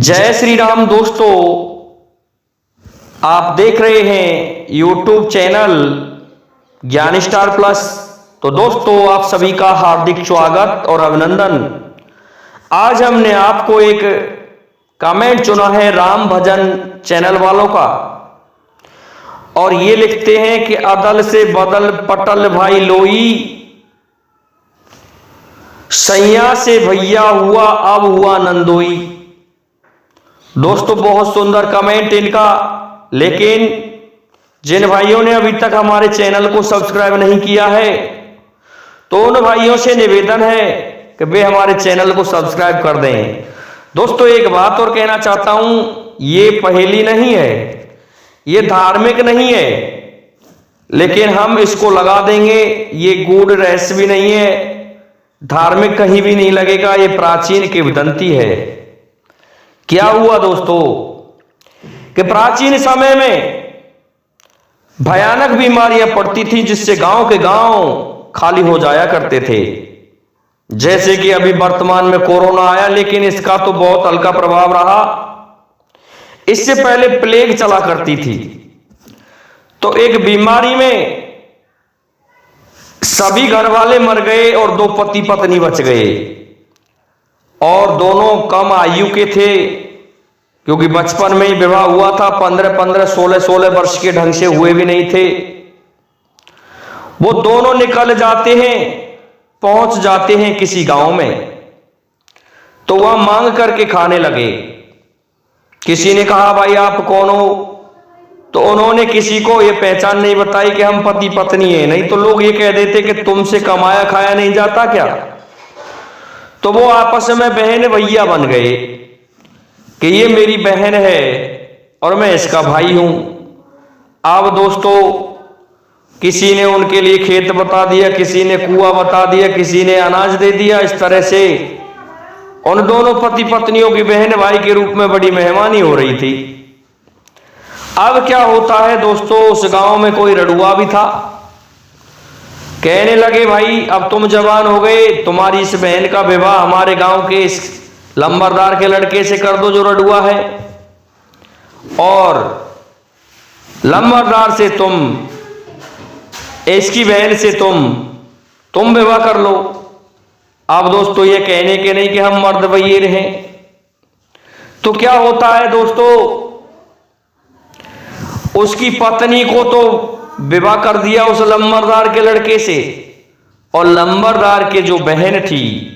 जय श्री राम दोस्तों, आप देख रहे हैं YouTube चैनल ज्ञान स्टार प्लस। तो दोस्तों, आप सभी का हार्दिक स्वागत और अभिनंदन। आज हमने आपको एक कमेंट चुना है राम भजन चैनल वालों का, और ये लिखते हैं कि अदल से बदल पटल भाई लोई, सैया से भैया हुआ अब हुआ नंदोई। दोस्तों, बहुत सुंदर कमेंट इनका, लेकिन जिन भाइयों ने अभी तक हमारे चैनल को सब्सक्राइब नहीं किया है तो उन भाइयों से निवेदन है कि वे हमारे चैनल को सब्सक्राइब कर दें। दोस्तों, एक बात और कहना चाहता हूं, ये पहेली नहीं है, ये धार्मिक नहीं है, लेकिन हम इसको लगा देंगे। ये गूढ़ रहस्य भी नहीं है, धार्मिक कहीं भी नहीं लगेगा, ये प्राचीन किंवदंती है। क्या हुआ दोस्तों कि प्राचीन समय में भयानक बीमारियां पड़ती थी, जिससे गांव के गांव खाली हो जाया करते थे। जैसे कि अभी वर्तमान में कोरोना आया, लेकिन इसका तो बहुत हल्का प्रभाव रहा। इससे पहले प्लेग चला करती थी। तो एक बीमारी में सभी घर वाले मर गए और दो पति पत्नी बच गए, और दोनों कम आयु के थे, क्योंकि बचपन में ही विवाह हुआ था। 15-15, 16-16 वर्ष के ढंग से हुए भी नहीं थे। वो दोनों निकल जाते हैं, पहुंच जाते हैं किसी गांव में। तो वह मांग करके खाने लगे। किसी ने कहा, भाई आप कौन हो? तो उन्होंने किसी को ये पहचान नहीं बताई कि हम पति पत्नी हैं। नहीं तो लोग ये कह देते कि तुमसे कमाया खाया नहीं जाता क्या? तो वो आपस में बहन भैया बन गए कि ये मेरी बहन है और मैं इसका भाई हूं। अब दोस्तों, किसी ने उनके लिए खेत बता दिया, किसी ने कुआं बता दिया, किसी ने अनाज दे दिया। इस तरह से उन दोनों पति पत्नियों की बहन भाई के रूप में बड़ी मेहमानी हो रही थी। अब क्या होता है दोस्तों, उस गांव में कोई रड़ुआ भी था। कहने लगे, भाई अब तुम जवान हो गए, तुम्हारी इस बहन का विवाह हमारे गांव के इस लंबरदार के लड़के से कर दो जो रड़ुआ है, और लंबरदार से तुम, इसकी बहन से तुम विवाह कर लो। अब दोस्तों, ये कहने के नहीं कि हम मर्द वैर हैं। तो क्या होता है दोस्तों, उसकी पत्नी को तो विवाह कर दिया उस लंबरदार के लड़के से, और लंबरदार के जो बहन थी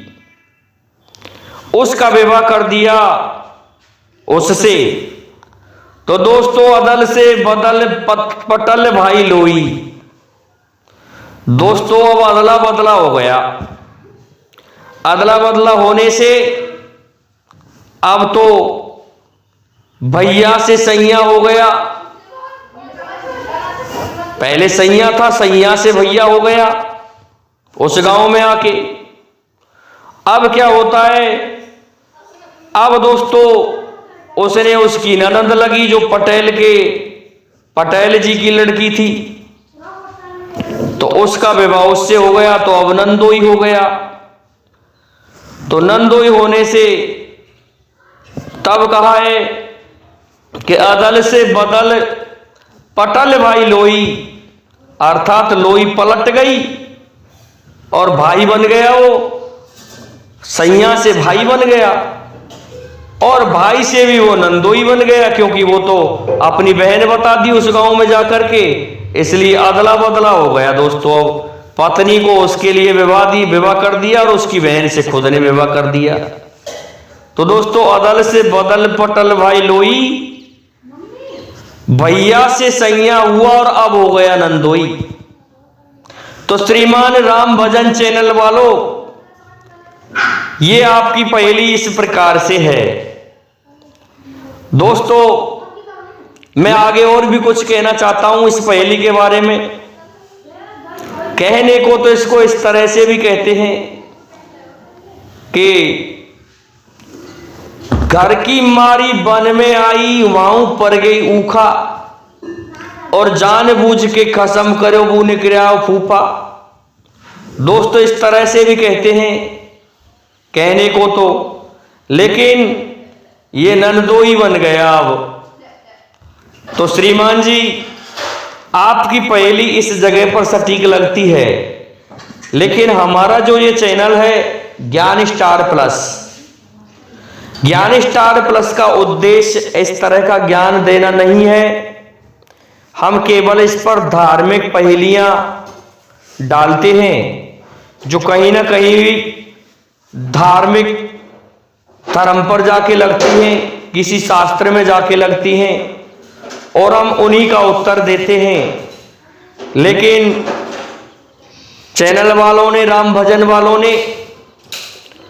उसका विवाह कर दिया उससे। तो दोस्तों, अदल से बदल पटल भाई लोई। दोस्तों, अब अदला बदला हो गया। अदला बदला होने से अब तो भैया से सैया हो गया। पहले सैया था, सैया से भैया हो गया उस गांव में आके। अब क्या होता है, अब दोस्तों उसने उसकी ननद लगी जो पटेल जी की लड़की थी, तो उसका विवाह उससे हो गया। तो अब नंदोई हो गया। तो नंदोई होने से तब कहा है कि अदल से बदल पटल भाई लोई, अर्थात लोई पलट गई और भाई बन गया। वो सैया से भाई बन गया, और भाई से भी वो नंदोई बन गया, क्योंकि वो तो अपनी बहन बता दी उस गांव में जाकर के। इसलिए अदला बदला हो गया दोस्तों। पत्नी को उसके लिए विवाह कर दिया, और उसकी बहन से खुद ने विवाह कर दिया। तो दोस्तों, अदल से बदल पटल भाई लोई, भैया से सैया हुआ और अब हो गया नंदोई। तो श्रीमान राम भजन चैनल वालों, ये आपकी पहेली इस प्रकार से है। दोस्तों, मैं आगे और भी कुछ कहना चाहता हूं इस पहेली के बारे में। कहने को तो इसको इस तरह से भी कहते हैं कि घर की मारी वन में आई, वहां पर गई ऊखा, और जानबूझ के कसम करो वो निकला फूफा। दोस्तों, इस तरह से भी कहते हैं कहने को तो, लेकिन ये नंदोई बन गया अब। तो श्रीमान जी, आपकी पहेली इस जगह पर सटीक लगती है, लेकिन हमारा जो ये चैनल है ज्ञान स्टार प्लस, ज्ञान स्टार प्लस का उद्देश्य इस तरह का ज्ञान देना नहीं है। हम केवल इस पर धार्मिक पहेलियां डालते हैं जो कहीं ना कहीं धार्मिक धर्म पर जाके लगती हैं, किसी शास्त्र में जाके लगती हैं, और हम उन्हीं का उत्तर देते हैं। लेकिन चैनल वालों ने, राम भजन वालों ने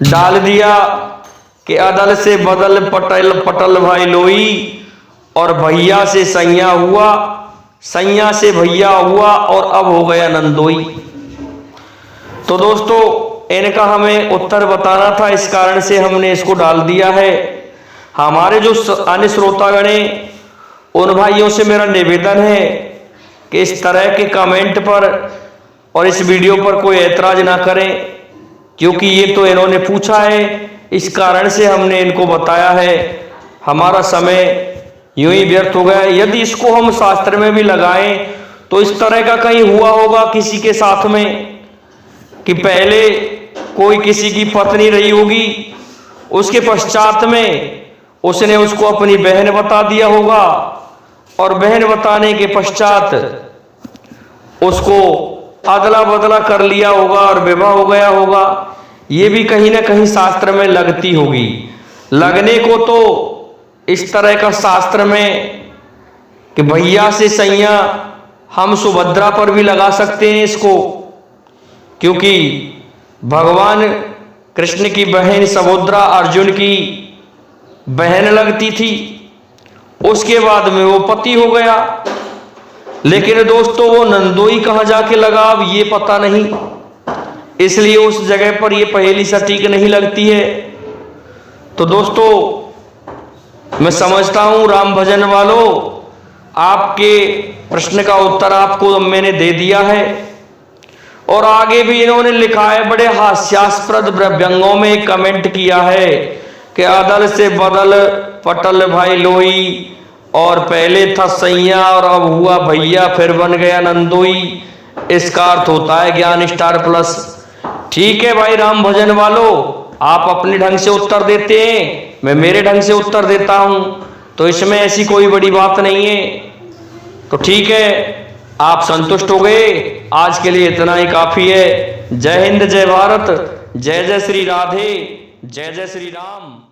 डाल दिया कि अदल से बदल पटल पटल भाई लोई, और भैया से सैया हुआ, सैया से भैया हुआ, और अब हो गया नंदोई। तो दोस्तों, इनका हमें उत्तर बताना था, इस कारण से हमने इसको डाल दिया है। हमारे जो अन्य श्रोतागण हैं, उन भाइयों से मेरा निवेदन है कि इस तरह के कमेंट पर और इस वीडियो पर कोई ऐतराज ना करें, क्योंकि ये तो इन्होंने पूछा है, इस कारण से हमने इनको बताया है। हमारा समय यूं ही व्यर्थ हो गया। यदि इसको हम शास्त्र में भी लगाएं तो इस तरह का कहीं हुआ होगा किसी के साथ में कि पहले कोई किसी की पत्नी रही होगी, उसके पश्चात में उसने उसको अपनी बहन बता दिया होगा, और बहन बताने के पश्चात उसको अदला बदला कर लिया होगा और विवाह हो गया होगा। ये भी कहीं ना कहीं शास्त्र में लगती होगी। लगने को तो इस तरह का शास्त्र में कि भैया से सैया हम सुभद्रा पर भी लगा सकते हैं इसको, क्योंकि भगवान कृष्ण की बहन सुभद्रा अर्जुन की बहन लगती थी, उसके बाद में वो पति हो गया। लेकिन दोस्तों, वो नंदोई कहां जाके लगा अब ये पता नहीं, इसलिए उस जगह पर ये पहेली सटीक नहीं लगती है। तो दोस्तों, मैं समझता हूं राम भजन वालों, आपके प्रश्न का उत्तर आपको मैंने दे दिया है, और आगे भी इन्होंने लिखा है, बड़े हास्यास्पद व्यंगों में कमेंट किया है कि अदल से बदल पटल भाई लोई, और पहले था सैया और अब हुआ भैया, फिर बन गया नंदोई। इसका अर्थ होता है ज्ञान स्टार प्लस। ठीक है भाई राम भजन वालों, आप अपने ढंग से उत्तर देते हैं, मैं मेरे ढंग से उत्तर देता हूं, तो इसमें ऐसी कोई बड़ी बात नहीं है। तो ठीक है, आप संतुष्ट हो गए, आज के लिए इतना ही काफी है। जय हिंद, जय भारत, जय जय श्री राधे, जय जय श्री राम।